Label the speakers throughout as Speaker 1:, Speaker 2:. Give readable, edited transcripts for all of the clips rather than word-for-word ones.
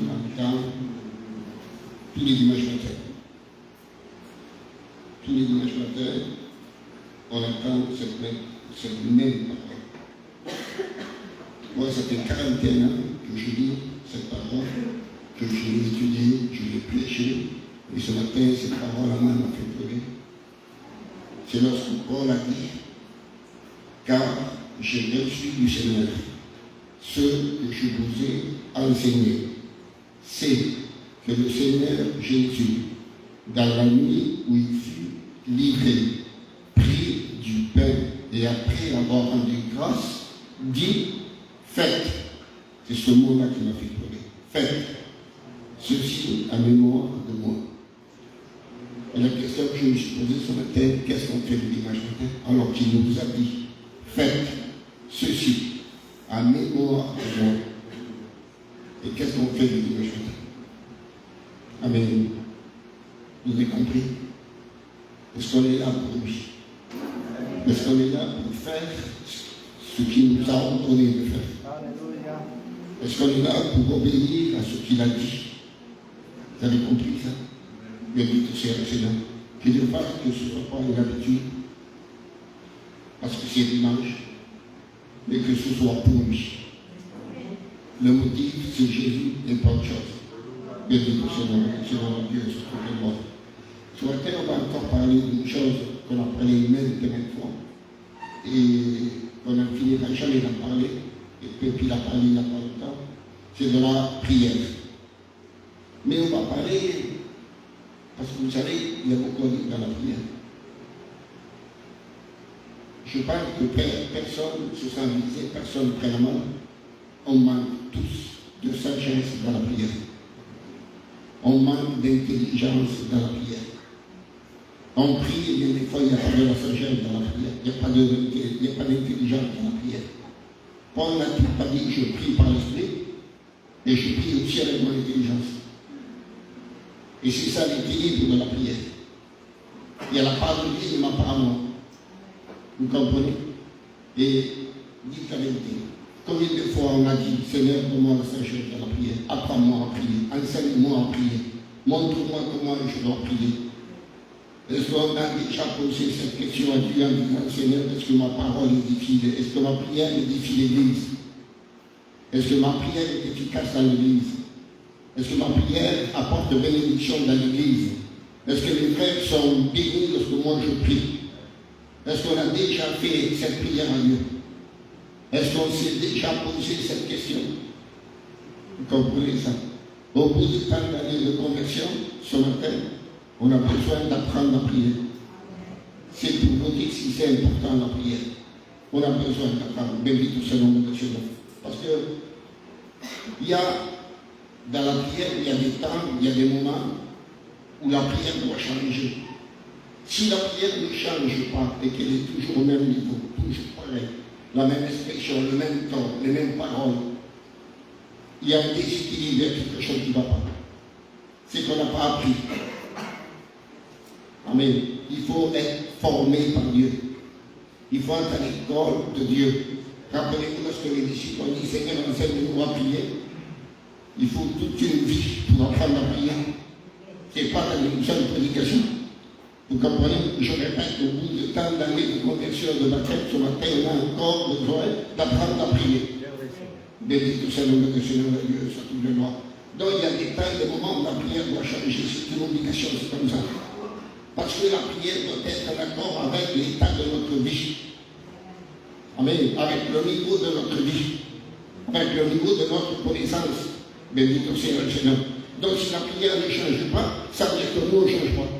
Speaker 1: matin, tous les dimanches matins. Tous les dimanches matins, on entend cette même parole. Moi, ça fait 41 ans que je lis cette parole, que je l'ai étudiée, je l'ai prêchée, et ce matin, cette parole à moi m'a fait pleurer. C'est lorsque Paul a dit, car j'ai reçu du Seigneur ce que je vous ai enseigné. C'est que le Seigneur Jésus, dans la nuit où il fut livré, prit du pain et après avoir rendu grâce, dit, faites. C'est ce mot-là qui m'a fait pleurer. Faites ceci à mémoire de moi. Et la question que je me suis posée ce matin, qu'est-ce qu'on fait le dimanche matin? Alors qu'il nous a dit, faites ceci à mémoire de moi. Et qu'est-ce qu'on fait le dimanche matin? Amen. Vous avez compris? Est-ce qu'on est là pour lui? Est-ce qu'on est là pour faire ce qu'il nous a ordonné de faire? Est-ce qu'on est là pour obéir à ce qu'il a dit? Vous avez compris ça? Bien dit que c'est excellent. Je ne veux pas que ce ne soit pas une habitude, parce que c'est dimanche, mais que ce soit pour lui. Le motif, c'est Jésus et pas autre chose. Bien dit que c'est dans Dieu, ce que je vois. Ce matin, on va encore parler d'une chose qu'on a parlé maintes fois, et qu'on ne finira jamais d'en parler, et puis l'a parlé il n'y a pas longtemps, c'est de la prière. Mais on va parler, parce que vous savez, il y a beaucoup dans la prière. Je parle que personne ne se sent visé, personne ne prend la main. On manque tous de sagesse dans la prière. On manque d'intelligence dans la prière. On prie, et des fois, il n'y a pas de la sagesse dans la prière. Il n'y a pas d'intelligence dans la prière. Paul n'a pas dit, je prie par l'esprit, et je prie aussi avec mon intelligence. Et c'est ça l'équilibre de la prière. Il y a la part de Dieu et ma part à moi. Vous comprenez? Et dites la vérité. Combien de fois on a dit, Seigneur, donne-moi la sagesse de la prière, apprends-moi à prier, enseigne-moi à prier, montre-moi comment je dois prier. Est-ce qu'on a déjà posé cette question à Dieu en disant, Seigneur, est-ce que ma parole édifie? Est-ce que ma prière édifie l'Église? Est-ce que ma prière est efficace dans l'Église? Est-ce que ma prière apporte bénédiction dans l'Église? Est-ce que les frères sont bénis lorsque moi je prie? Est-ce qu'on a déjà fait cette prière à Dieu? Est-ce qu'on s'est déjà posé cette question? Vous comprenez ça? Au bout de tant d'années de conversion, ce matin, on a besoin d'apprendre à prier. C'est pour vous dire si c'est important la prière. On a besoin d'apprendre. Béni tout ce nom de Dieu. Parce que il y a dans la prière, il y a des temps, il y a des moments où la prière doit changer. Si la prière ne change pas et qu'elle est toujours au même niveau, toujours pareil, la même expression, le même temps, les mêmes paroles, il y a un déséquilibre, il y a quelque chose qui ne va pas. C'est qu'on n'a pas appris. Amen. Il faut être formé par Dieu. Il faut être à l'école de Dieu. Rappelez-vous lorsque les disciples ont dit, Seigneur, enseigne-nous à prier. Il faut toute une vie pour apprendre à prier. Ce n'est pas une seule prédication. Vous comprenez? Je répète, au bout de tant d'années de conversion de baptême, ce matin, on a encore besoin d'apprendre à prier. Béni tout ça, le nom de Seigneur de Dieu, sur tout le noir. Donc il y a des temps, des moments où la prière doit changer. C'est une obligation, c'est comme ça. Parce que la prière doit être en accord avec l'état de notre vie. Amen. Avec le niveau de notre vie. Avec le niveau de notre connaissance. Béni tout ça, le Seigneur. Donc si la prière ne change pas, ça veut dire que nous ne changeons pas.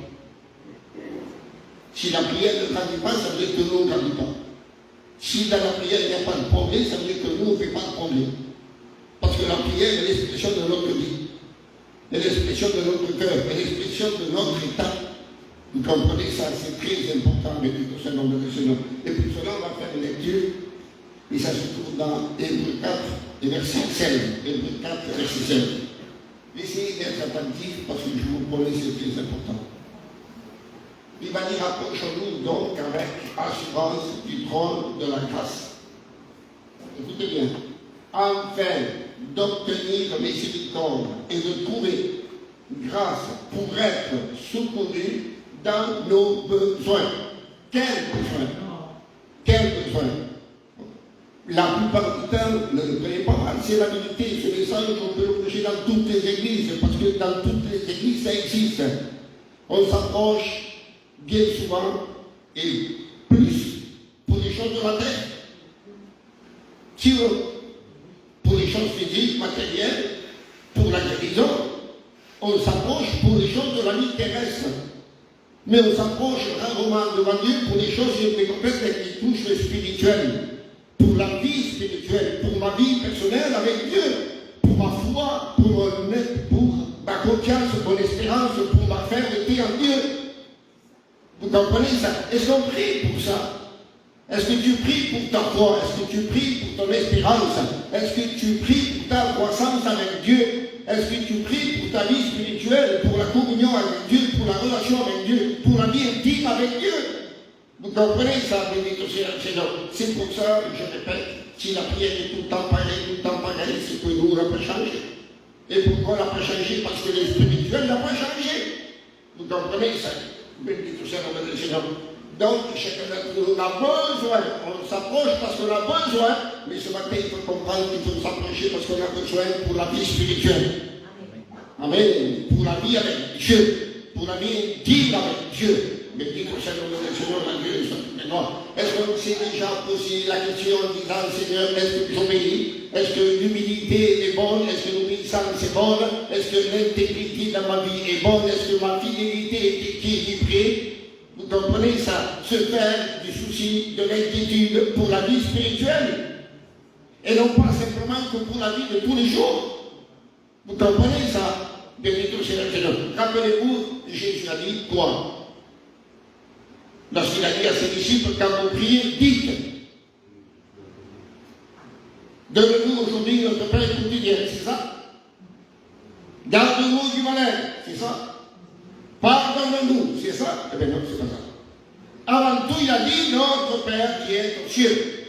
Speaker 1: Si la prière ne grandit pas, ça veut dire que nous ne grandissons pas. Si dans la prière il n'y a pas de progrès, ça veut dire que nous ne faisons pas de progrès. Parce que la prière est l'expression de notre vie. est l'expression de notre cœur, est l'expression de notre état. Vous comprenez ça, c'est très important, mais tout ce nom de Seigneur. Et pour cela, on va faire une lecture, et ça se trouve dans Hébreux 4, et verset 16. Hébreux 4, verset 16. Essayez d'être attentif, parce que je vous promets, c'est très important. Il va dire, approchons-nous donc avec assurance du trône de la grâce. Écoutez bien. Enfin, d'obtenir miséricorde et de trouver grâce pour être secouru dans nos besoins. Quel besoin? Quel besoin? La plupart du temps, ne le prenez pas mal, c'est la vérité. Ce message, on peut le prêcher dans toutes les églises, parce que dans toutes les églises, ça existe. On s'approche bien souvent, et plus pour les choses de la terre. Si pour les choses physiques, matérielles, pour la guérison, on s'approche pour les choses de la vie terrestre. Mais on s'approche rarement devant Dieu pour les choses qui touchent le spirituel. Pour la vie spirituelle, pour ma vie personnelle avec Dieu, pour ma foi, pour ma confiance, mon espérance, pour ma fermeté en Dieu. Vous comprenez ça? Est-ce qu'on prie pour ça? Est-ce que tu pries pour ta foi? Est-ce que tu pries pour ton espérance? Est-ce que tu pries pour ta croissance avec Dieu? Est-ce que tu pries pour ta vie spirituelle, pour la communion avec Dieu, pour la relation avec Dieu, pour la vie intime avec Dieu? Vous comprenez ça, béni au Seigneur? C'est pour ça, je répète, si la prière est tout le temps pareille, c'est que nous, on n'a pas changé. Et pourquoi on n'a pas changé? Parce que le spirituel n'a pas changé. Vous comprenez ça, béni au Seigneur? Donc, chacun d'entre nous a besoin, on s'approche parce qu'on a besoin, mais ce matin, il faut comprendre qu'il faut s'approcher parce qu'on a besoin pour la vie spirituelle. Amen. Pour la vie avec Dieu, pour la vie intime avec Dieu. Mais dit au Seigneur, la Dieu, est-ce qu'on s'est déjà posé la question en disant, Seigneur, est-ce que j'obéis? Est-ce que l'humilité est bonne? Est-ce que l'obéissance est bonne? Est-ce que l'intégrité dans ma vie est bonne? Est-ce que ma fidélité est équilibrée? Vous comprenez ça? Se faire du souci, de l'inquiétude pour la vie spirituelle. Et non pas simplement que pour la vie de tous les jours. Vous comprenez ça? Béni soit le Seigneur. Rappelez-vous, Jésus a dit quoi? Lorsqu'il a dit à ses disciples, quand vous priez, dites. Donne-nous aujourd'hui notre Père quotidien, c'est ça? Garde-nous du malin, c'est ça? Pardonne-nous, c'est ça? Eh bien non, c'est pas ça. Avant tout, il a dit notre Père qui est aux cieux.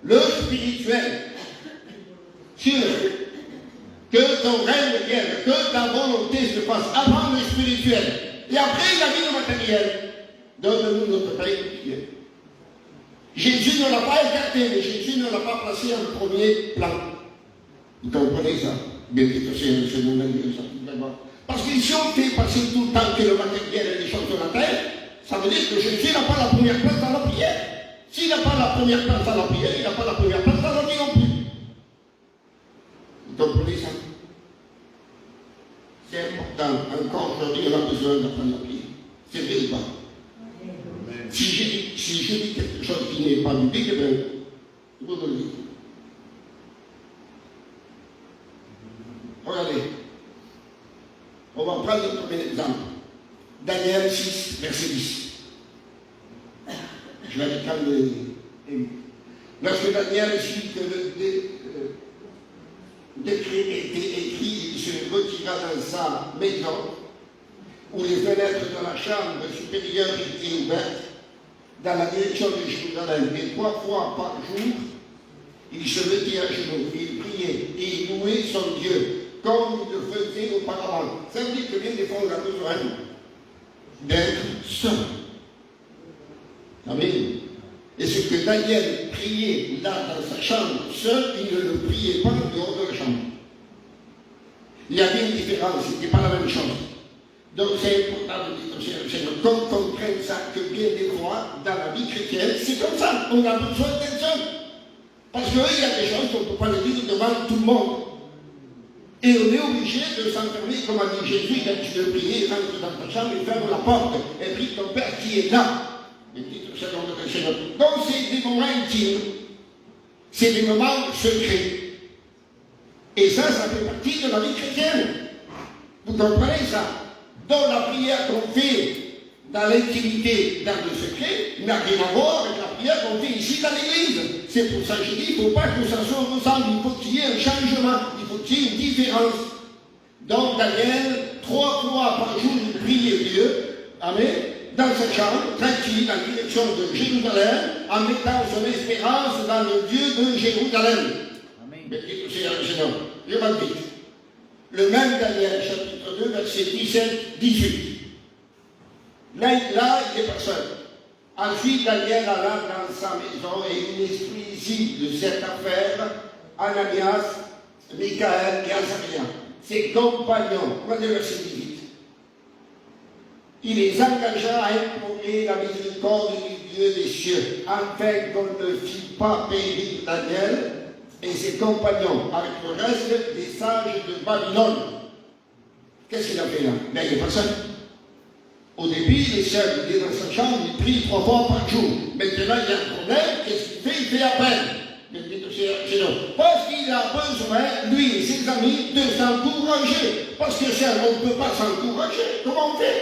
Speaker 1: Le spirituel. Cieux. Que ton règne vienne, que ta volonté se fasse avant le spirituel. Et après, il a dit le matériel. Donne-nous notre Père quotidien. Jésus ne l'a pas écarté, mais Jésus ne l'a pas placé en premier plan. Vous comprenez ça? Bien sûr, c'est mon avis, ça. Parce que si on fait passer tout le temps que le matériel et les choses de la terre, ça veut dire que Jésus n'a pas la première place dans la prière. S'il n'a pas la première place dans la prière, il n'a pas la première place dans la vie non plus. Vous comprenez ça? C'est important. Encore aujourd'hui, on a besoin d'apprendre la prière. C'est vrai ou pas? Si je dis quelque chose qui n'est pas biblique, eh bien, vous me le dites. Regardez. On va prendre le premier exemple. Daniel 6, verset 10. Je vais aller calmer. Lorsque Daniel sut que le décret était écrit, il se retira dans sa maison, où les fenêtres de la chambre supérieure étaient ouvertes, dans la direction de Jérusalem. Et 3 fois par jour, il se mettait à genoux, il priait et il louait son Dieu, comme il le faisait auparavant. Ça veut dire que bien des fois, on a besoin d'être seul. Amen. Et ce que Daniel priait là dans sa chambre, seul, il ne le priait pas en dehors de la chambre. Il y avait une différence, ce n'était pas la même chose. Donc c'est important de dire au Seigneur, qu'on comprenne ça, que bien des fois, dans la vie chrétienne, c'est comme ça, on a besoin d'être seul. Parce qu'il y a des choses qu'on ne peut pas le dire devant tout le monde. Et on est obligé de s'enfermer, comme a dit Jésus, quand tu veux prier, rentre dans ta chambre et ferme la porte, et prie ton Père qui est là. Donc c'est des moments intimes, c'est des moments secrets. Et ça fait partie de la vie chrétienne. Vous comprenez ça? Donc la prière qu'on fait dans l'intimité, dans le secret, n'a rien à voir avec la prière qu'on fait ici dans l'église. C'est pour ça que je dis, il ne faut pas que ça se ressemble, il faut qu'il y ait un changement, il faut qu'il y ait une différence. Donc Daniel, 3 fois par jour, il priait Dieu, amen, dans sa chambre, tranquille, en direction de Jérusalem, en mettant son espérance dans le Dieu de Jérusalem. Amen. je m'en dis. Le même Daniel, chapitre 2, verset 17-18. Là, il est personne. Ensuite, Daniel alla dans sa maison et il instruisit de cette affaire Ananias, Michaël et Azaria, ses compagnons. Regardez le verset 18. Il les engagea à implorer la miséricorde du Dieu des cieux, afin qu'on ne fît pas périr Daniel et ses compagnons avec le reste des sages de Babylone. Qu'est-ce qu'il a fait là? Ben, il n'y a personne. Au début, il est seul, il est dans sa chambre, il prie 3 fois par jour. Maintenant, il y a un problème, qu'est-ce qu'il fait? Il fait appel. Parce qu'il a besoin, lui et ses amis, de s'encourager. Parce que seul, on ne peut pas s'encourager. Comment on fait?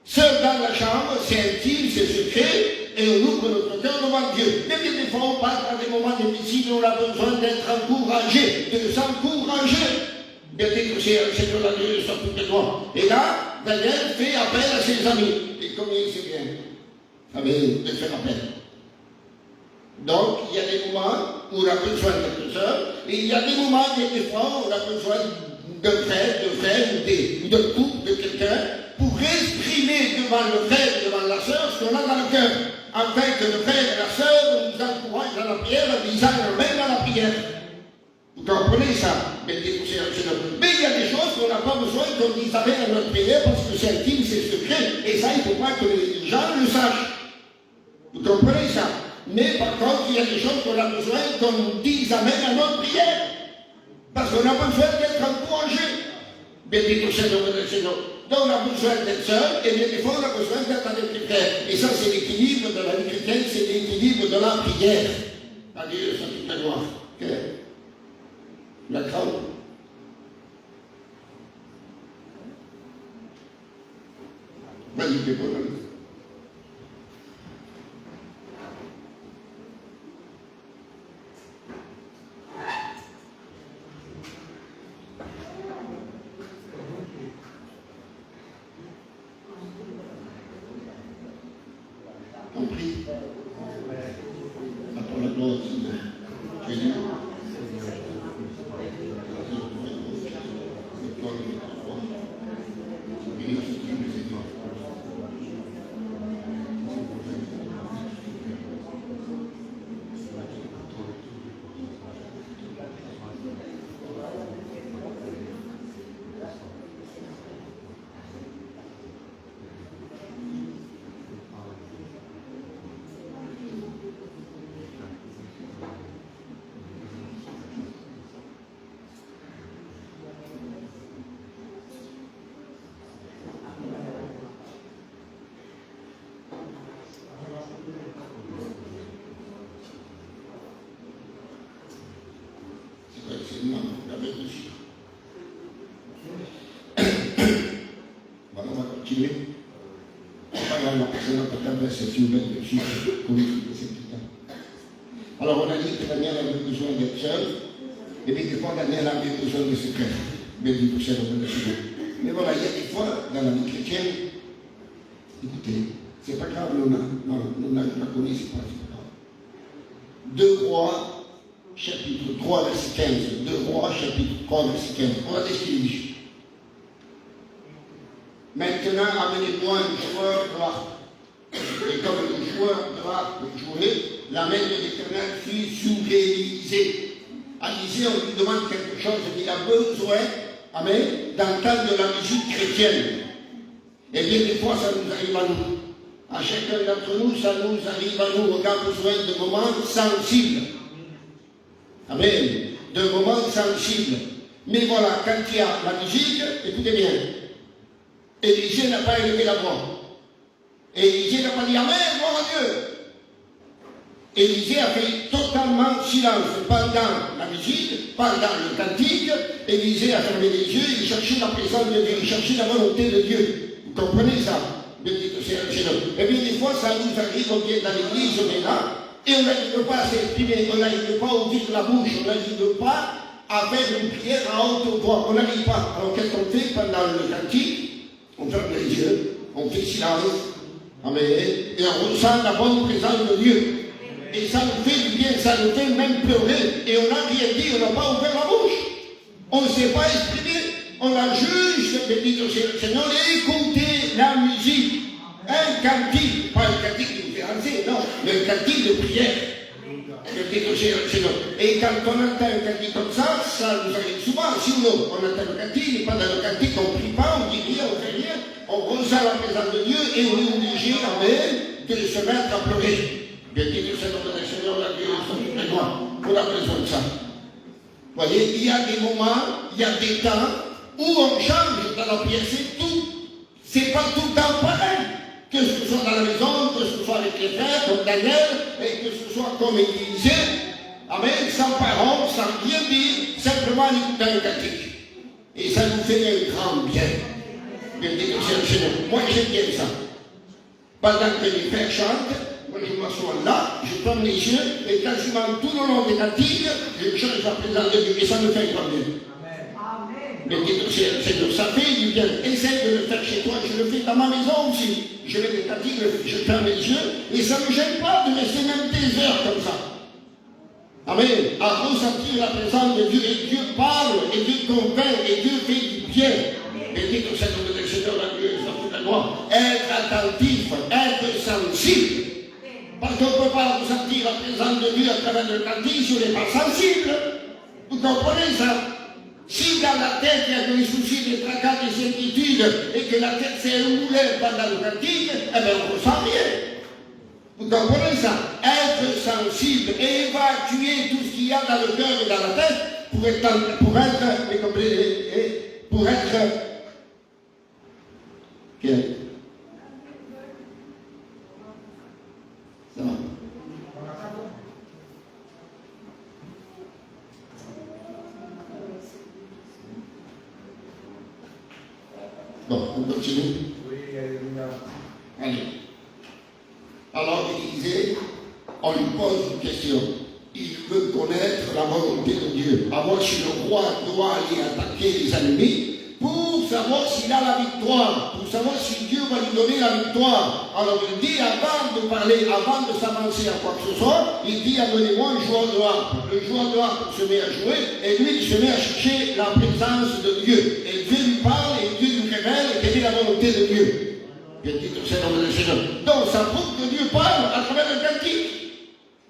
Speaker 1: Seul dans la chambre, c'est intime, c'est secret, et on ouvre notre cœur devant Dieu. Mais bien des fois, on passe par des moments difficiles, on a besoin d'être encouragé, de s'encourager. Bien que c'est le Seigneur la Dieu sur toutes les lois. Et là, Daniel fait appel à ses amis. Et comme il sait bien, de faire appel. Donc, il y a des moments où on a besoin d'être seul, et il y a des moments, des fois, où on a besoin d'un frère, ou d'un couple, de quelqu'un, pour exprimer devant le frère et devant la sœur ce qu'on a dans le cœur, afin que le frère et la sœur nous encouragent dans la prière, nous amènent dans la prière. Vous comprenez ça? Mais il y a des choses qu'on n'a pas besoin qu'on dise amène à notre prière parce que c'est intime, c'est secret, et ça, il ne faut pas que les gens le sachent. Vous comprenez ça? Mais par contre, il y a des choses qu'on a besoin qu'on dise amène à notre prière, parce qu'on a besoin d'être encouragé. Béni Seigneur, donc on a besoin d'être seul, et bien des fois on a besoin d'être avec les frères. Et ça, c'est l'équilibre de la vie chrétienne, c'est l'équilibre de la prière. À Dieu, ça toute la gloire. La grande. Vas-y, t'es bon. Compris? Attends la gloire, Seigneur. Voilà, on va continuer. La personne peut-être c'est une belle chiffre. Alors on a dit que Daniel avait besoin d'être seul, et puis des fois Daniel avait besoin de secret. Mais voilà, il y a des fois dans la vie chrétienne, écoutez, c'est pas grave, on a pas connu, c'est pas grave. 2 Rois, chapitre 3, verset 15. 2 Rois, chapitre 3, verset 15. Regardez ce qu'il dit. Maintenant, amenez-moi un joueur de harpe. Et comme le joueur de harpe jouait, la main de l'Éternel fut sur Élisée. À Élisée, on lui demande quelque chose, il a besoin, amen, d'entendre de la musique chrétienne. Et bien des fois, ça nous arrive à nous. À chacun d'entre nous, ça nous arrive à nous. On a besoin de moments sensibles. Amen. De moments sensibles. Mais voilà, quand il y a la musique, écoutez bien, Élisée n'a pas élevé la voix. Élisée n'a pas dit Amen, gloire à Dieu. Élisée a fait totalement silence pendant la musique, pendant le cantique. Élisée a fermé les yeux, il cherchait la présence de Dieu, il cherchait la volonté de Dieu. Vous comprenez ça? Et bien des fois, ça nous arrive, on vient dans l'église, on est là, et on n'arrive pas à s'exprimer, on n'arrive pas à ouvrir la bouche, on n'arrive pas à faire une prière à haute voix, on n'arrive pas. Alors qu'est-ce qu'on fait pendant le cantique? On ferme les yeux, on fait silence, amen, et on ressent la bonne présence de Dieu. Et ça nous fait du bien, ça nous fait même pleurer, et on n'a rien dit, on n'a pas ouvert la bouche. On ne sait pas exprimer, on la juge, Seigneur, écoutez la musique. Un cantique, pas un cantique différencié, non, mais un cantique de prière. Et quand on entend un cantique comme ça nous arrive souvent. Si on entend le cantique, pas dans le cantique, on ne prie pas, on ne dit rien, on ne fait rien, on ressent la présence de Dieu et on est obligé quand même de se mettre à pleurer. Bien dit le Seigneur, la Dieu, on a besoin de ça. Vous voyez, il y a des moments, il y a des temps où on change dans la prière, c'est tout. C'est pas tout le temps pareil. Que ce soit dans la maison, que ce soit avec les frères, comme Daniel, et que ce soit comme il disait, amen, sans parole, sans rien dire, simplement en écoutant un cantique. Et ça nous fait un grand bien. Bien dit que c'est le Seigneur. Moi, j'aime bien ça. Pendant que les frères chantent, moi je m'assois là, je ferme les yeux, et quasiment tout le long des cantiques, je change la présence de Dieu, et ça me fait un grand bien. Mais Seigneur, ça fait du bien. Essaye de le faire chez toi, je le fais dans ma maison aussi. Je mets des cantiques, je ferme les yeux, et ça ne me gêne pas de rester même des heures comme ça. Amen. À ressentir la présence de Dieu, et Dieu parle, et Dieu convainc, et Dieu fait du bien. Et dit que Seigneur, la Dieu, la gloire. Être attentif, être sensible. Parce qu'on ne peut pas ressentir la présence de Dieu à travers le cantique si on n'est pas sensible. Vous comprenez ça? Si dans la tête il y a des soucis, des tracas, des inquiétudes, et que la tête s'est roulée pendant le cantique, eh bien on ne ressent rien. Vous comprenez ça? Être sensible, évacuer tout ce qu'il y a dans le cœur et dans la tête pour être bien. Ça va. Bon, on continue. Allez. Alors, il disait, on lui pose une question. Il veut connaître la volonté de Dieu. Avoir si le roi doit aller attaquer les ennemis pour savoir s'il a la victoire, pour savoir si Dieu va lui donner la victoire. Alors, il dit, avant de parler, avant de s'avancer à quoi que ce soit, il dit, amenez-moi un joueur de harpe. Le joueur de harpe se met à jouer, et lui, il se met à chercher la présence de Dieu. Et Dieu lui parle, et Dieu lui révèle quelle est la volonté de Dieu. Donc, ça prouve que Dieu parle à travers un cantique.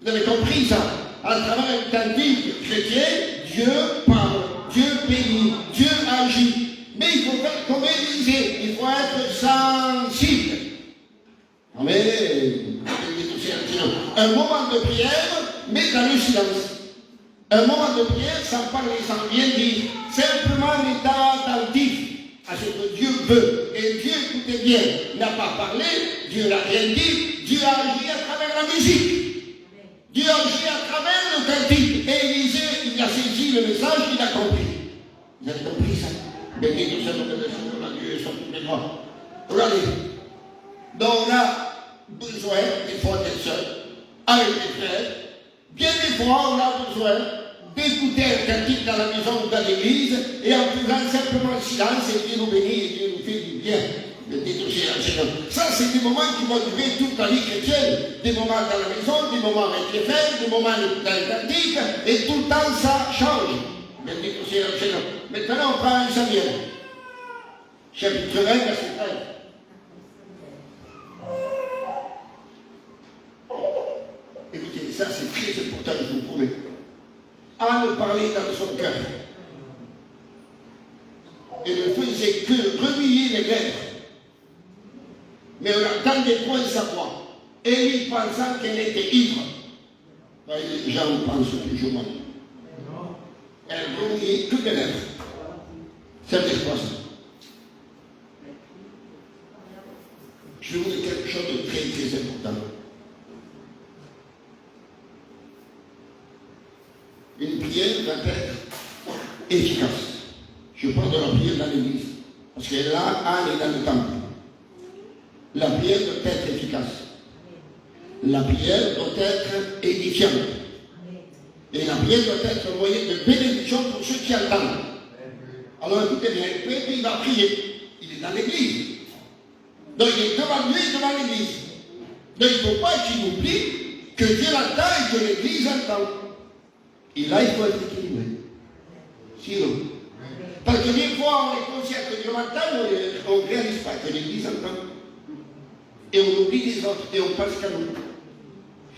Speaker 1: Vous avez compris ça? À travers un cantique chrétien, Dieu parle, Dieu bénit, Dieu agit. Mais il faut faire comme il disait, il faut être sensible. Amen. Un moment de prière, mais dans le silence. Un moment de prière sans parler, sans rien dire. Simplement l'état attentif à ce que Dieu veut. Et Dieu, écoutez bien, n'a pas parlé, Dieu n'a rien dit, Dieu a agi à travers la musique. Dieu a agi à travers le cantique. Et Élisée, il a saisi le message, il a compris. Vous avez compris ça? Béni que c'est le Seigneur, Dieu, sur toutes les droits. Regardez. Donc on a besoin, des fois, d'être seul, avec les frères. Bien des fois, on a besoin d'écouter un cantique dans la maison ou dans l'église, et en faisant simplement silence, et Dieu nous bénit, et Dieu nous fait du bien. Ça, c'est des moments qui vont durer toute la vie chrétienne. Des moments dans la maison, des moments avec les frères, des moments dans le cantique, et tout le temps, ça change. Maintenant, on prend un Samuel. Chapitre 20, verset 13. Écoutez, ça c'est très important, je vous promets. Anne parlait dans son cœur. Et ne faisait que remuer les lèvres. Mais on n'entendait point sa voix. Élie pensant qu'elle était ivre. Les gens pensent toujours mal. Elle remuait que les lèvres. Ça veut dire quoi ça? Je vais vous dire quelque chose de très très important. Une prière va être efficace. Je parle de la prière dans l'église. Parce que là, Anne est dans le temple. La prière doit être efficace. La prière doit être édifiante. Et la prière doit être un moyen de bénédiction pour ceux qui entendent. Alors écoutez bien, le prêtre, il va prier. Il est dans l'église. Donc il est devant lui et devant l'église. Donc il ne faut pas qu'il oublie que Dieu l'entend et que l'église entend. Et là, il faut être équilibré. Sinon, Parce que des fois, on est conscient que Dieu m'entend, on ne réalise pas que l'Église entend. Et on oublie les autres et on passe qu'à nous.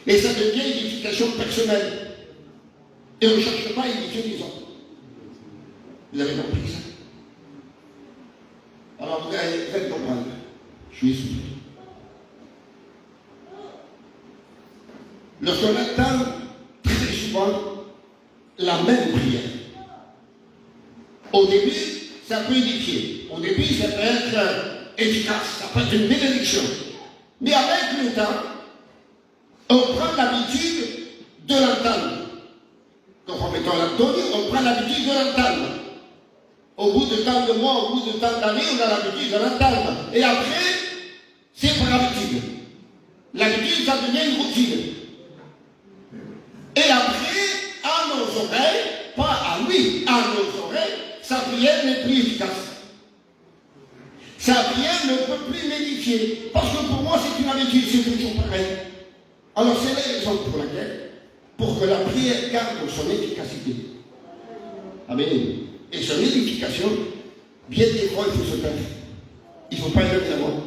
Speaker 1: Et ça devient une édification personnelle. Et on ne cherche pas à édifier les autres. Vous avez compris ça? Alors vous allez comprendre. Je suis essoufflé. Lorsqu'on attend très souvent la même prière, au début, ça peut édifier. Au début, ça peut être efficace. Ça peut être une bénédiction. Mais avec le temps, on prend l'habitude de l'entendre. Conformément à l'Anthony, on prend l'habitude de l'entendre. Au bout de tant de mois, au bout de tant d'années, on a l'habitude de l'entendre. Et après, c'est par habitude. L'habitude, ça devient une routine. Et après, à nos oreilles, pas à lui, à nos oreilles, sa prière n'est plus efficace. Sa prière ne peut plus m'édifier. Parce que pour moi, c'est une habitude, c'est toujours pareil. Alors, c'est la raison pour laquelle, pour que la prière garde son efficacité. Amen. Et son édification, bien des fois, il faut se taire. Il ne faut pas y aller d'abord.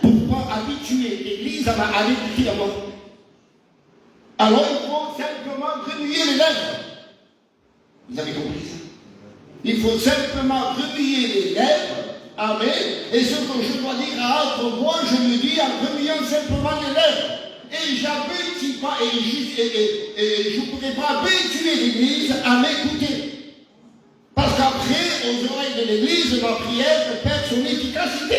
Speaker 1: Pourquoi habituer l'Église à l'écouter à moi? Alors, il faut simplement remuer les lèvres. Vous avez compris ça? Il faut simplement remuer les lèvres. Amen. Et ce que je dois dire à autre voix, je le dis en remuant simplement les lèvres. Et j'habitue pas, et je ne pourrais pas habituer l'Église à m'écouter. Parce qu'après, aux oreilles de l'Église, ma prière perd son efficacité.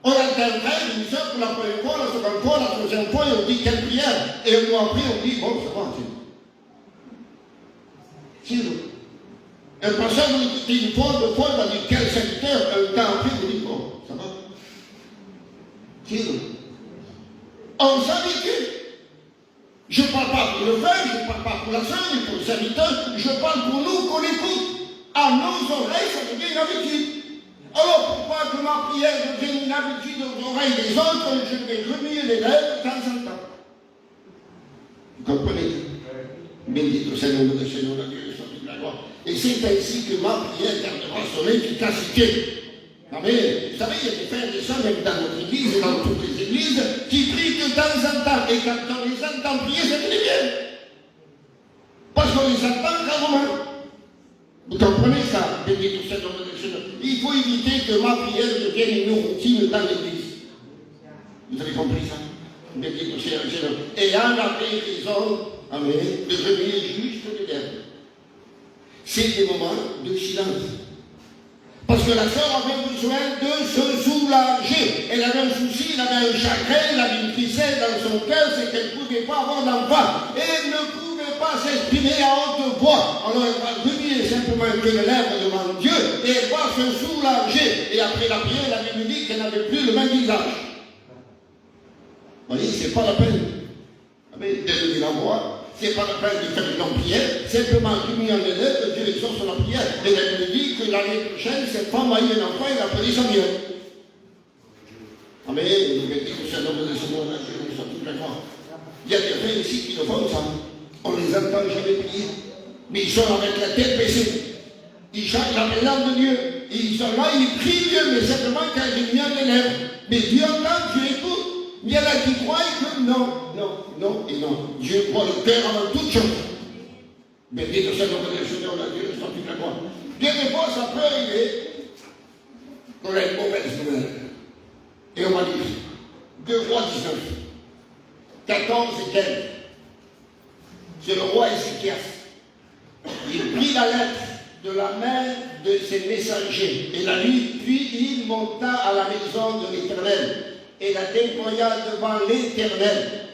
Speaker 1: On interprète une seule pour la première fois, la seconde fois, la troisième fois, et on dit quelle prière. Et un mois après, on dit, bon, ça va, c'est bon. Un pasteur vous écoutez une fois, deux fois, il va dire quel serviteur, un temps après, vous dites, bon, ça va. C'est bon. On s'habitue. Je ne parle pas pour le frère, je ne parle pas pour la soeur, ni pour le serviteur, je parle pour nous qu'on écoute. À nos oreilles, ça devient une habitude. Alors pourquoi que ma prière devienne une habitude aux oreilles des autres, je vais remuer les lèvres de temps en temps. Vous comprenez? Béni au Seigneur, le Seigneur, la Dieu, soit toute la gloire. Et c'est ainsi que ma prière gardera son efficacité. Amen. Vous savez, il y a des frères et des sœurs, même dans notre église et dans toutes les églises, qui prient de temps en temps. Et quand on les entend prier, c'est très bien. Parce qu'on les entend rarement. Vous comprenez ça? Béni au Seigneur, le Seigneur. Il faut éviter que ma prière devienne une routine dans l'église. Vous avez compris ça? Béni au Seigneur, le Seigneur. Et en avait raison, amen, de remuer juste les lèvres. C'est des moments de silence. Parce que la sœur avait besoin de se soulager. Elle avait un souci, elle avait un chagrin, elle avait une tristesse dans son cœur, c'est qu'elle ne pouvait pas avoir d'enfant. Et elle ne pouvait pas s'exprimer à haute voix. Alors elle va remuer simplement que les lèvres devant Dieu et elle va se soulager. Et après la prière, la Bible dit qu'elle n'avait plus le même visage. Vous voyez, c'est pas la peine. D'élever la voix. C'est pas la peine de faire une longue prière, simplement remuant les lèvres, Dieu exauce la prière. Et elle me dit que l'année prochaine, cette femme a eu un enfant, elle a appelé Samuel. Amen. Il me dit que c'est l'homme de Seigneur, toute la gloire. Il y a des frères ici qui le font ça. On les entend jamais prier. Mais ils sont avec la tête baissée. Ils chantent la langue de Dieu. Ils sont là, ils prient Dieu, mais simplement quand ils remuent les lèvres. Mais Dieu entend, Dieu écoute. Il y en a qui croient que non, non et non. Dieu voit le cœur avant toute chose. Mais dit que c'est le Seigneur, la Dieu, c'est toute la gloire. Bien des fois, ça peut arriver qu'on a une mauvaise nouvelle. Et on va dire, 2 Rois 19, 14 et 15. C'est le roi Ézéchias. Il prit la lettre de la main de ses messagers et la lut, puis il monta à la maison de l'Éternel. Et la déploya devant l'Éternel.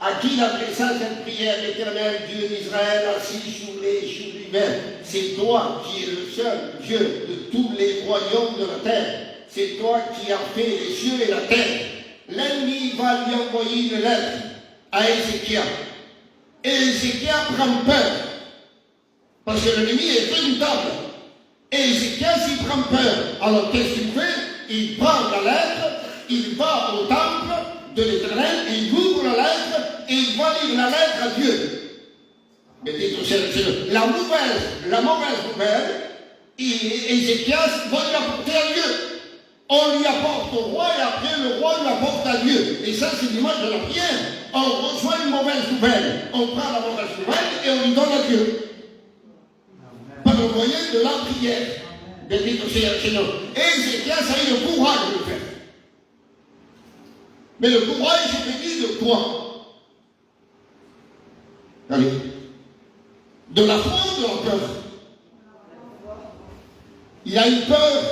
Speaker 1: À qui il adressa cette prière, l'Éternel, Dieu d'Israël, assis sur les chérubins. C'est toi qui es le seul Dieu de tous les royaumes de la terre. C'est toi qui as fait les cieux et la terre. L'ennemi va lui envoyer une lettre à Ézéchias. Et Ézéchias prend peur. Parce que l'ennemi est redoutable. Et Ézéchias, il prend peur. Alors qu'est-ce qu'il fait? Il prend la lettre, il va au temple de l'Éternel, il ouvre la lettre et il va lire la lettre à Dieu. Bendito sea el Señor. La mauvaise nouvelle, Ézéchias va lui apporter à Dieu. On lui apporte au roi et après le roi lui apporte à Dieu. Et ça, c'est l'image de la prière. On reçoit une mauvaise nouvelle, on prend la mauvaise nouvelle et on lui donne à Dieu. Par le moyen de la prière. Bendito sea el Señor. Et Ézéchias a eu le courage de le faire. Mais le courage est venu de quoi? Allez. De la foi ou de la peur? Il a eu peur.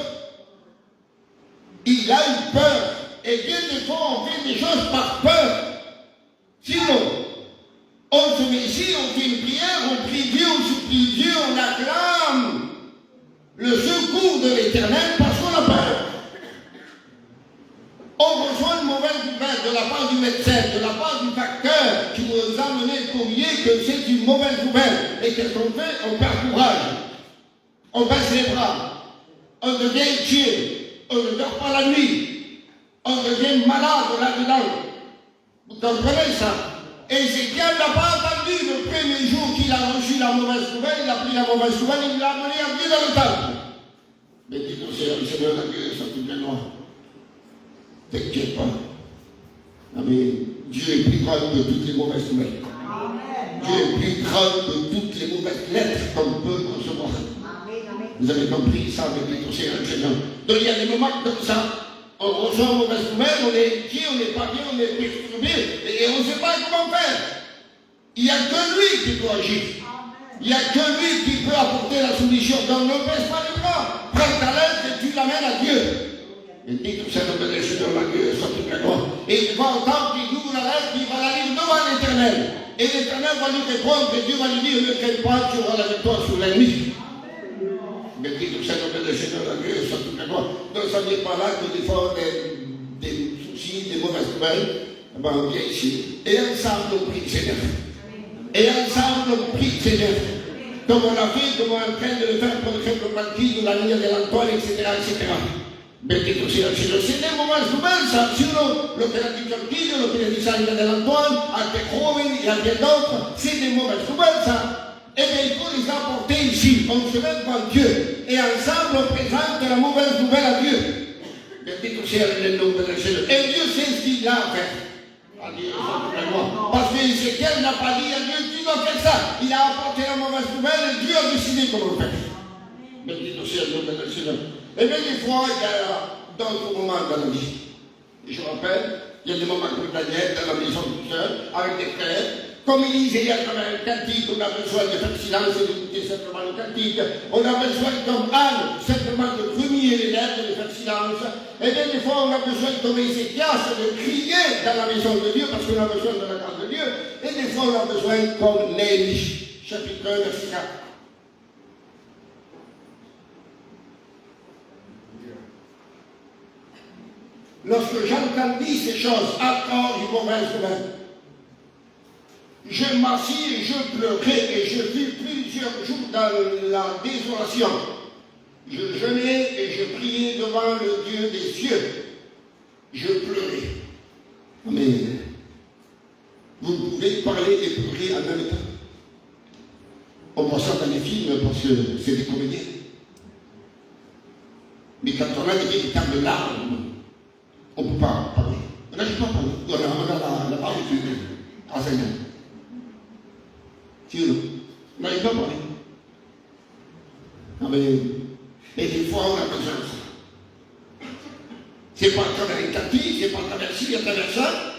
Speaker 1: Il a eu peur. Et bien des fois, on fait des choses par peur. Sinon, on se met ici, on fait une prière, on prie Dieu, on supplie Dieu, on acclame le secours de l'Éternel parce qu'on a peur. On reçoit une mauvaise nouvelle de la part du médecin, de la part du facteur qui nous a mené le courrier que c'est une mauvaise nouvelle. Et qu'est-ce qu'on fait? On perd courage. On baisse les bras. On devient inquiet. On ne dort pas la nuit. On devient malade là-dedans. Vous comprenez ça? Et Ézéchias n'a pas attendu le premier jour qu'il a reçu la mauvaise nouvelle. Il a pris la mauvaise nouvelle et il l'a amené à Dieu dans le temple. Mais dites-nous, Seigneur, la Dieu, ça tout bien noir. T'inquiète pas. Amen. Dieu est plus grand de toutes les mauvaises nouvelles. Amen. Dieu est plus grand de toutes les mauvaises lettres qu'on peut recevoir. Amen. Vous avez compris ça avec les dossiers du Seigneur. Donc il y a des moments comme ça. On reçoit une mauvaise nouvelle, on est inquiet, on n'est pas bien, on est perturbé et on ne sait pas comment faire. Il n'y a que lui qui peut agir. Il n'y a que lui qui peut apporter la solution. Donc ne baisse pas les bras. Prends ta lettre et tu l'amènes à Dieu. Et dis tout ça dans le Seigneur, la Dieu, soit tout la gloire. Et il va entendre qu'il ouvre la lettre, il va la lire devant l'Éternel. Et l'Éternel va lui répondre, et Dieu va lui dire, ne crains pas, tu auras la victoire sur l'ennemi. Mais dis tout ça dans le Seigneur, la Dieu, soit tout la gloire. Donc ça n'est pas là que des fois des soucis, des mauvaises nouvelles. Ben, on vient ici. Et ensemble, on prie le Seigneur. Et ensemble, on prie le Seigneur. Comme on l'a fait, comme on est en train de le faire pour le faire le banquier, de la ligne de l'Antoine, etc., etc. Bendito sea el Señor. Si tenemos más si uno lo que le ha dicho al niño, lo que le dice a Antoine, al joven y al d'autres, si tenemos más eh bien il faut les apporter ici. On se met devant Dieu et ensemble on présente la mauvaise nouvelle à Dieu. Bendito sea el nombre del Señor. Et Dieu sait ce qu'il a à faire. Parce que Ézéchiel n'a pas dit à Dieu, tu dois faire ça. Il a apporté la mauvaise nouvelle et Dieu a décidé comment le faire. Bendito sea el nombre del Señor. Et bien des fois, il y a d'autres moments dans la vie. Et je rappelle, il y a des moments comme Daniel dans la maison tout seul, avec des frères. Comme il disait, il y a comme un cantique, on a besoin de faire silence et d'écouter simplement le cantique. On a besoin, comme Anne, simplement de remuer les lèvres et de faire silence. Et bien des fois, on a besoin, comme Ézéchias, de crier dans la maison de Dieu, parce qu'on a besoin de la grâce de Dieu. Et des fois, on a besoin, comme Néhémie, chapitre 1, verset 4. Lorsque j'entendis ces choses, encore une mauvaise nouvelle, je m'assis et je pleurais et je vis plusieurs jours dans la désolation. Je jeûnais et je priais devant le Dieu des cieux. Je pleurais. Amen. Vous pouvez parler et pleurer en même temps. On voit ça dans les films parce que c'est des comédiens. Mais quand on a des véritables larmes, on ne peut pas parler. On n'arrive pas à parler. On a la parole de enseignant. Si ou non? On n'arrive pas à parler. Amen. Et des fois, on a besoin de ça. C'est pas à travers un tapis, c'est pas à travers ci, à travers ça.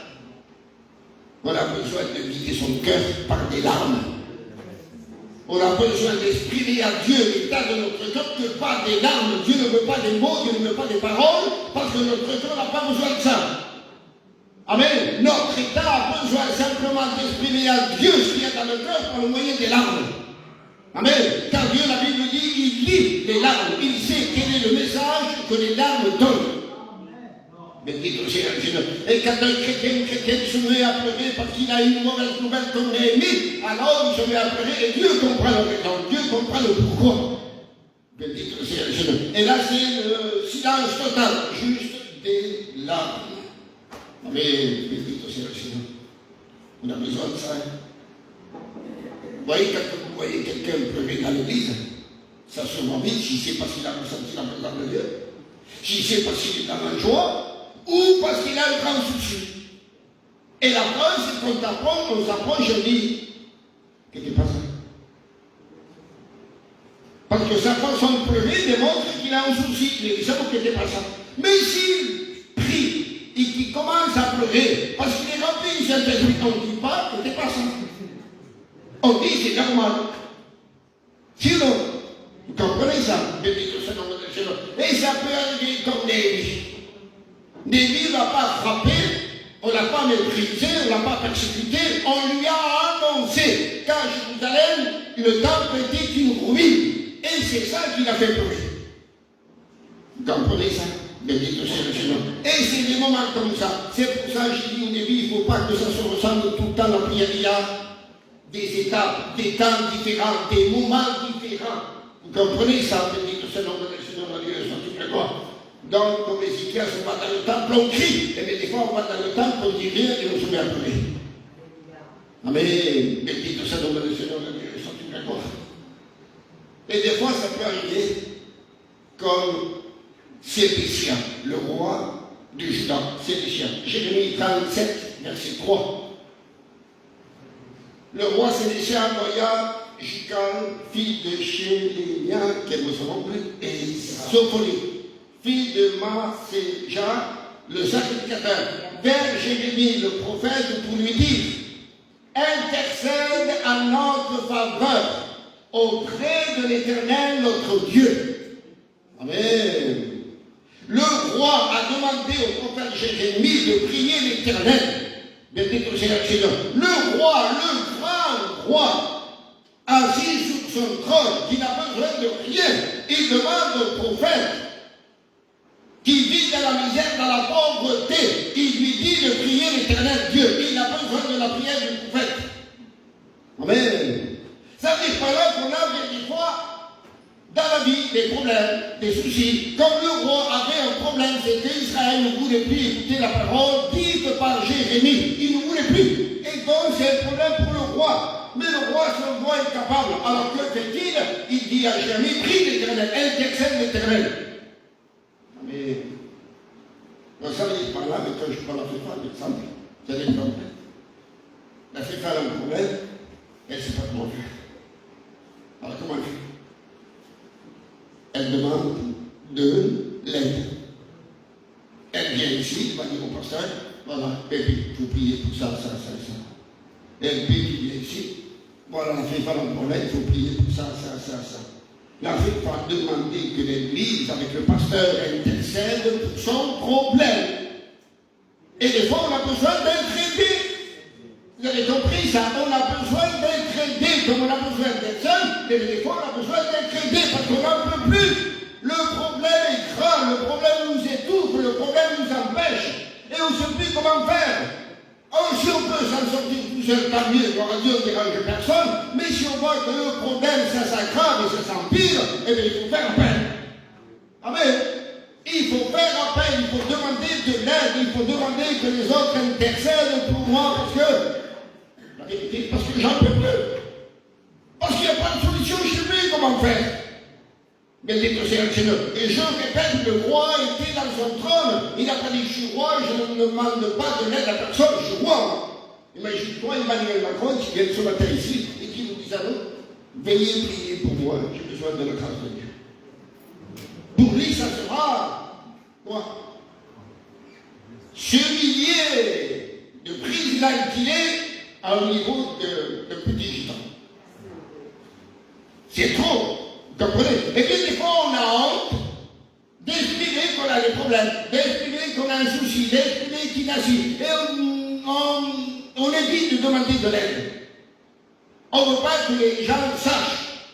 Speaker 1: On a besoin de vider son cœur par des larmes. On a besoin d'exprimer à Dieu l'état de notre cœur que par des larmes. Dieu ne veut pas des mots, Dieu ne veut pas des paroles, parce que notre cœur n'a pas besoin de ça. Amen. Notre état a besoin simplement d'exprimer à Dieu ce qu'il y a dans le cœur par le moyen des larmes. Amen. Car Dieu, la Bible dit, il lit les larmes. Il sait quel est le message que les larmes donnent. Bendito sea el Seigneur. Et quand un chrétien se met à pleurer parce qu'il a une mauvaise nouvelle comme Néhémie, alors il se met à pleurer et Dieu comprend le raison, Dieu comprend le pourquoi. Bendito sea el Seigneur. Et là, c'est le silence total, juste des larmes. Amen. Bendito sea el Seigneur. On a besoin de ça. Vous voyez quelqu'un pleurer dans l'église, ça se voit vite si c'est parce qu'il a ressenti la présence de Dieu, si c'est parce qu'il est dans la joie, ou parce qu'il a un grand souci. Et la preuve, c'est qu'on s'approche et on dit, qu'est-ce qui passe? Parce que sa façon de pleurer démontre qu'il a un souci. Il dit, ça vous n'était pas ça. Mais s'il prie et qu'il commence à pleurer, parce qu'il est rempli du Saint-Esprit, on ne dit pas, c'était pas ça. On dit, c'est normal. Sinon, vous comprenez ça? Et ça peut arriver comme Néhémie. Néhémie ne l'a pas frappé, on ne l'a pas méprisé, on ne l'a pas persécuté, on lui a annoncé qu'à Jérusalem, le temple était une ruine. Et c'est ça qui l'a fait pleurer. Vous comprenez ça? Et c'est des moments comme ça. C'est pour ça que je dis au début, il ne faut pas que ça se ressemble tout le temps à la prière. Il y a des étapes, des temps différents, des moments différents. Vous comprenez ça? Donc, comme Ézéchias, on va dans le temple, on crie. Et des fois, on va dans le temple, on dit rien et on se met à pleurer. Amen. Bendito sea le nom du Seigneur, la Dieu, sont tous d'accord. Et des fois, ça peut arriver comme Sédécia, le roi du Juda. Sédécia. Jérémie 37, verset 3. Le roi Sédécia envoya Jucal, fille de Chélénia, quel me semble, et Sophonie, fille de Maséja, le sacrificateur, vers Jérémie, le prophète, pour lui dire, intercède à notre faveur auprès de l'Éternel, notre Dieu. Amen. Le roi a demandé au prophète Jérémie de prier l'Éternel. Le roi, le grand roi, assis sur son trône, qui n'a besoin de rien, il demande au prophète qui vit dans la misère, dans la pauvreté, il lui dit de prier l'Éternel Dieu. Il n'a pas besoin de la prière du prophète. Amen. Ça veut dire par là qu'on a des fois dans la vie des problèmes, des soucis. Comme le roi avait un problème, c'est qu'Israël ne voulait plus écouter la parole dite par Jérémie. Il ne voulait plus. Et donc c'est un problème pour le roi. Mais le roi se voit incapable. Alors que fait-il? Il dit à Jérémie, prie l'Éternel, intercède l'Éternel. Mais on ça veut dire par là, mais quand je prends la FIFA, l'exemple, c'est l'exemple. La FIFA a un problème, elle ne sait pas comment faire. Alors comment elle fait? Elle demande de l'aide. Elle vient ici, elle va dire au pasteur, voilà, bébé, il faut prier pour ça, ça, ça, ça. Et le bébé qui vient ici, voilà, la FIFA a un problème, il faut prier pour ça, ça, ça, ça. La FIFA va demander que l'Église, avec le pasteur, intercède pour son problème. Et des fois, on a besoin d'être aidé. Vous avez compris ça? On a besoin d'être aidé, comme on a besoin d'être seul, mais des fois, on a besoin d'être aidé parce qu'on n'en peut plus. Le problème est grand, le problème nous étouffe, le problème nous empêche. Et on ne sait plus comment faire. Oh, si on peut s'en sortir tout seul, tant mieux, gloire à Dieu, on ne dérange personne. Mais si on voit que le problème, ça s'aggrave et ça s'empire, eh bien, il faut faire appel. Amen. Il faut faire appel, il faut demander de l'aide, il faut demander que les autres intercèdent pour moi, parce que, la vérité, parce que j'en peux plus. Parce qu'il n'y a pas de solution chez lui, comment faire? Bendito sea le Seigneur. Et je répète, le roi était dans son trône. Il n'a pas dit, je suis roi, je ne demande pas de l'aide à personne, je suis roi. Imagine-toi Emmanuel Macron qui vient ce matin ici et qui nous dit, allô, veuillez prier pour moi, j'ai besoin de la grâce de Dieu. Pour lui, ça sera quoi? S'humilier de président qu'il est à un niveau de petit gitan. C'est trop. Vous comprenez? Et puis des fois, on a honte d'exprimer qu'on a des problèmes, d'exprimer qu'on a un souci, d'exprimer qu'il a ci. Et on évite de demander de l'aide. On ne veut pas que les gens sachent.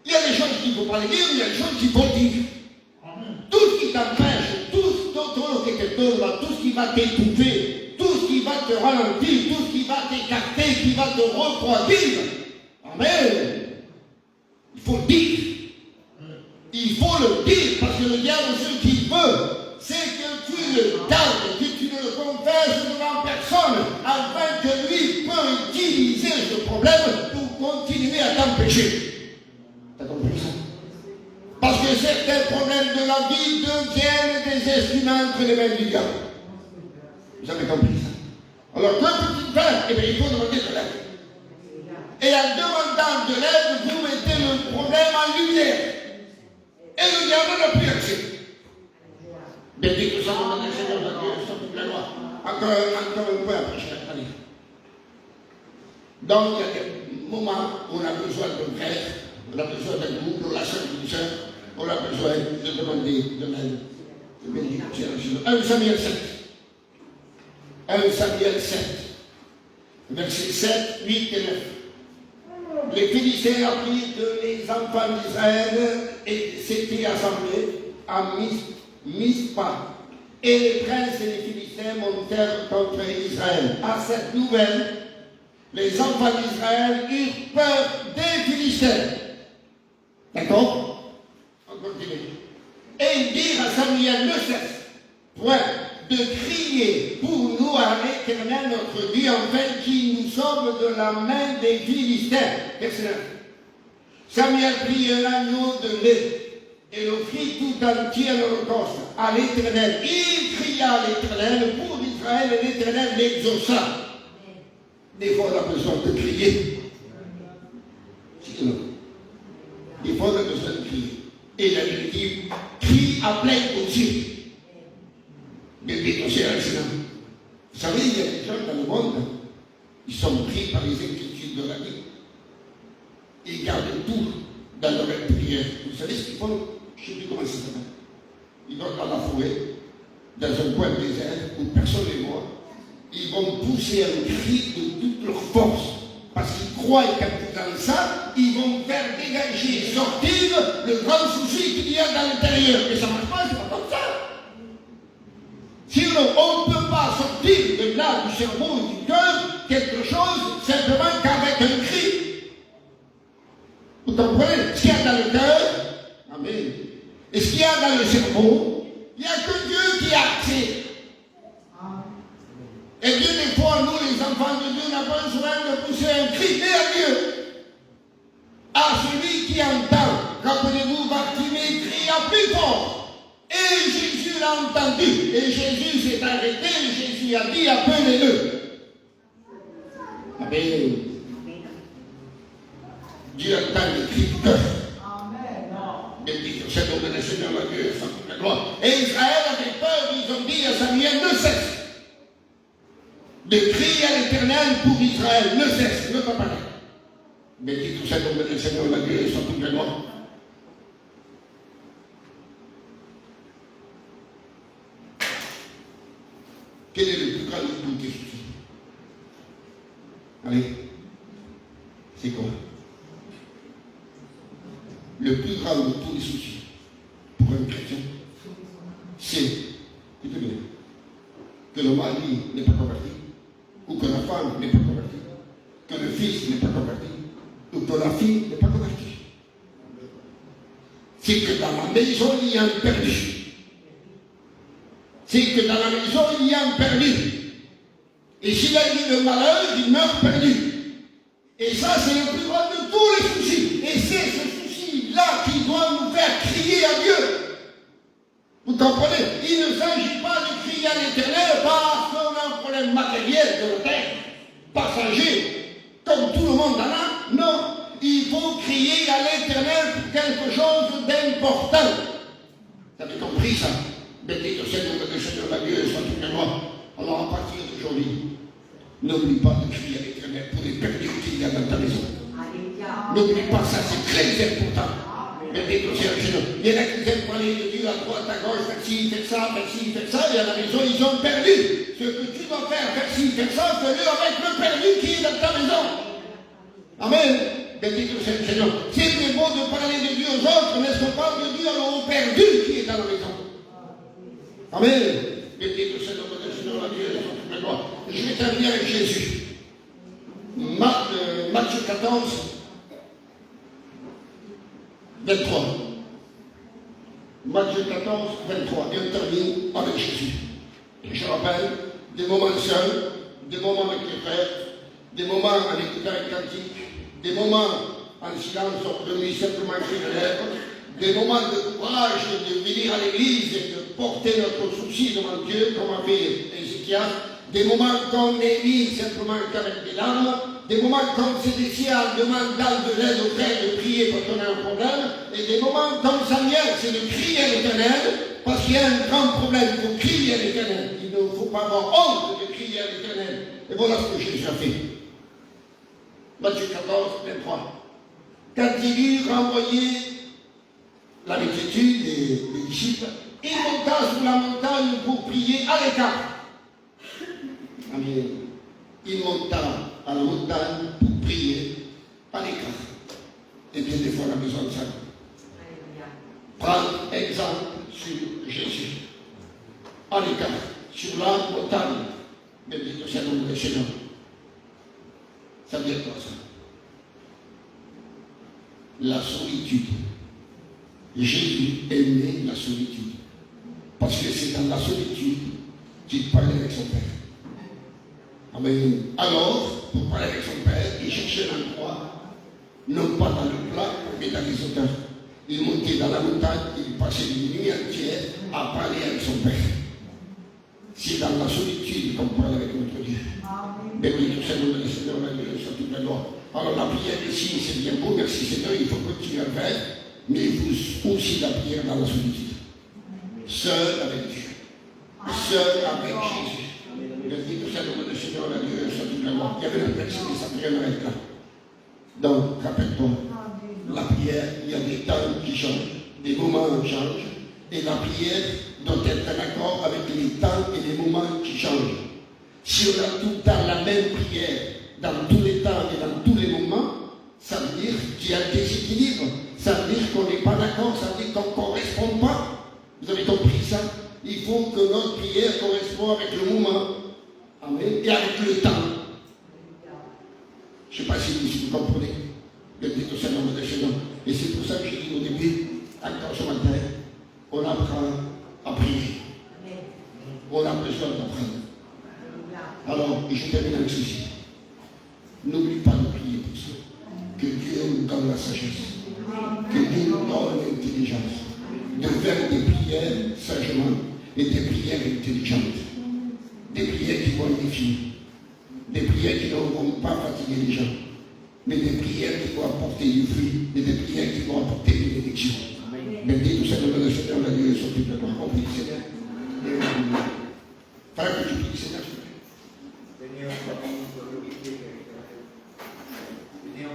Speaker 1: Il y a des choses qu'il ne faut pas dire, il y a des choses qu'il faut dire. Tout ce qui t'empêche, tout ce qui va t'étouffer, tout ce qui va te ralentir, tout ce qui va t'écarter, qui va te refroidir. Amen. Il faut le dire. Il faut le dire, parce que le diable, ce qu'il veut, c'est que tu le gardes, que tu ne le confesses devant personne, afin que lui puisse utiliser ce problème pour continuer à t'empêcher. T'as compris ça? Parce que certains problèmes de la vie deviennent des instruments entre les mains du diable. Vous avez compris ça? Alors, que peut-il faire? Eh bien, il faut demander de l'aide. Et en demandant de l'aide, vous mettez le problème en lumière. Et le diable n'a plus accès. Béni que ça, mon Seigneur, la Dieu, sur toute la loi. Encore un peu après, je vais aller. Donc, il y a des moments où on a besoin d'un frère, on a besoin d'un groupe, de la sœur, d'une sœur, on a besoin de demander de l'aide. Béni que ça, 1 Samuel 7. 1 Samuel 7. Versets 7, 8 et 9. Les Philistins apprirent que les enfants d'Israël s'étaient assemblés à Mispa. Et les princes et les Philistins montèrent contre Israël. À cette nouvelle, les enfants d'Israël eurent peur des Philistins. D'accord? On continue. Et ils dirent à Samuel, ne cesse point de crier pour nous à l'Éternel notre Dieu, afin qu'il nous sauve de la main des Philistins. Verset 9. Samuel prit un agneau de lait et l'offrit tout entier à l'holocauste à l'Éternel. Il cria à l'Éternel pour Israël et l'Éternel l'exauça. Des fois, on a besoin de crier. Des fois, on a besoin de crier. Et la Bible dit, crie à plein gosier. Mais bien, c'est un Seigneur. Vous savez, il y a des gens dans le monde, ils sont pris par les inquiétudes de la vie. Ils gardent tout dans leur prière. Vous savez ce qu'ils font? Je ne sais plus comment ça s'appelle. Ils vont dans la forêt, dans un coin désert où personne ne les voit. Ils vont pousser un cri de toute leur force. Parce qu'ils croient que dans ça, ils vont faire dégager, sortir le grand souci qu'il y a dans l'intérieur. Mais ça ne marche pas, c'est pas comme ça. Sinon, on ne peut pas sortir de là, du cerveau et du cœur, quelque chose simplement qu'avec un cri. Vous comprenez? Ce qu'il y a dans le cœur, amen. Et ce qu'il y a dans le cerveau, il n'y a que Dieu qui a accès. Et bien des fois, nous, les enfants de Dieu, n'avons pas besoin de pousser un cri, mais à Dieu. À celui qui entend. Rappelez-vous, Bartimée cria plus fort. Et Jésus l'a entendu. Et Jésus s'est arrêté. Et Jésus a dit, appelez-le. Amen. Dieu entend le cri du cœur. Béni que c'est le Seigneur, la Dieu, sans toute la gloire. Et Israël avait peur, ils ont dit à Samuel, ne cesse de crier à l'Éternel pour Israël, ne cesse, ne va pas. Béni que c'est le Seigneur, la Dieu, sans toute la gloire. Quel est le plus grand de tous tes soucis? Allez, c'est quoi? Le plus grand de tous les soucis pour un chrétien, c'est, écoutez bien, que le mari n'est pas converti, ou que la femme n'est pas convertie, que le fils n'est pas converti, ou que la fille n'est pas convertie. C'est que dans la maison, il y a un perdu. C'est que dans la maison, il y a un perdu. Et s'il a eu le malheur, il meurt perdu. Et ça, c'est le plus grand de tous les soucis. Et c'est ce souci-là qui doit nous faire crier à Dieu. Vous comprenez? Il ne s'agit pas de crier à l'Éternel parce qu'on a un problème matériel de la terre, passager, comme tout le monde en a. Non, il faut crier à l'Éternel pour quelque chose d'important. Vous avez compris ça? Béni le Seigneur, le Seigneur, la Dieu, soit toute la gloire. Alors à partir d'aujourd'hui, n'oublie pas de crier à l'Éternel pour les perdus qu'il y a dans ta maison. N'oublie pas ça, c'est très important. Béni le Seigneur. Il y en a qui aiment parler de Dieu à droite, à gauche, faire ci, faire ça, et à la maison, ils ont perdu. Ce que tu dois faire ci, faire ça, fais-le avec le perdu qui est dans ta maison. Amen. Béni le Seigneur. C'est beau de parler de Dieu aux autres, n'est-ce pas de Dieu au perdu qui est dans la maison. Amen. Béni le Seigneur, la Dieu, la gloire. Je vais terminer avec Jésus. Matthieu 14, 23. Matthieu 14, 23. Et on termine avec Jésus. Et je rappelle, des moments seuls, des moments avec les frères, des moments en écoutant un cantique, des moments en silence, on remet simplement une lèvre, des moments de courage de venir à l'église et de porter notre souci devant Dieu, comme a fait Ézéchias, des moments qu'on est mis simplement qu'avec des larmes, des moments comme Sédécia demande de l'aide au frère de prier parce qu'on a un problème, et des moments comme Samuel, c'est de crier à l'Éternel, parce qu'il y a un grand problème, il faut crier à l'Éternel. Il ne faut pas avoir honte de crier à l'Éternel. Et voilà ce que Jésus a fait. Matthieu 14, 23. Quand il eut renvoyé la multitude des disciples, il monta sur la montagne pour prier à l'écart. Amen. Il monta à la montagne pour prier à l'écart. Et bien des fois, on a besoin de ça. Prendre exemple sur Jésus. À l'écart, sur la montagne. Bendito sea el nombre del Señor. Ça veut dire quoi ça? La solitude. Jésus aimait la solitude. Parce que c'est dans la solitude qu'il parlait avec son Père. Amen. Alors, pour parler avec son Père, il cherchait l'endroit, non pas dans le plat, mais dans les hauteurs. Il montait dans la montagne, il passait une nuit entière à parler avec son Père. C'est dans la solitude qu'on parle avec notre Dieu. Béni soit le nom du Seigneur, la Dieu soit toute la gloire. Alors la prière ici, c'est bien beau, merci Seigneur, il faut continuer à faire, mais il faut aussi la prière dans la solitude. Seul avec Dieu. Seul avec Jésus. Béni soit le nom du Seigneur, la Dieu soit toute la gloire. Il y avait un texte qui s'appelait là. Donc, rappelle-toi, la prière, il y a des temps qui changent, des moments changent, et la prière doit être en accord avec les temps et les moments qui changent. Si on a tout le temps la même prière, dans tous les temps et dans tous les moments, ça veut dire qu'il y a un déséquilibre. Ça veut dire qu'on n'est pas d'accord, ça veut dire qu'on ne correspond pas. Vous avez compris ça? Il faut que notre prière corresponde avec le moment. Amen. Et avec le temps. Je ne sais pas si vous comprenez. Bendito sea el nombre del Señor. Et c'est pour ça que j'ai dit au début, encore ce matin, on apprend à prier. On a besoin d'apprendre. Alors, je termine avec ceci. N'oublie pas de prier pour ça. Que Dieu nous donne la sagesse. Que Dieu nous donne l'intelligence. De faire des prières sagement et des prières intelligentes. Des prières qui vont édifier. Des prières qui ne vont pas fatiguer les gens. Mais des prières qui vont apporter du fruit. Et des prières qui vont apporter des bénédictions. Bendito sea el nombre del Señor, la Dieu soit toute la gloire. On prie, Seigneur. Frère, que tu pries, Seigneur.
Speaker 2: Seigneur,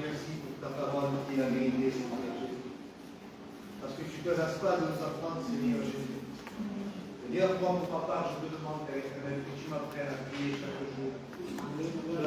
Speaker 2: merci pour ta parole qui est la vérité, Seigneur Jésus. Parce que tu ne te lasses pas de nous apprendre, Seigneur Jésus. Seigneur, moi, mon papa, je te demande, Père éternel, que tu m'apprennes à prier chaque jour. De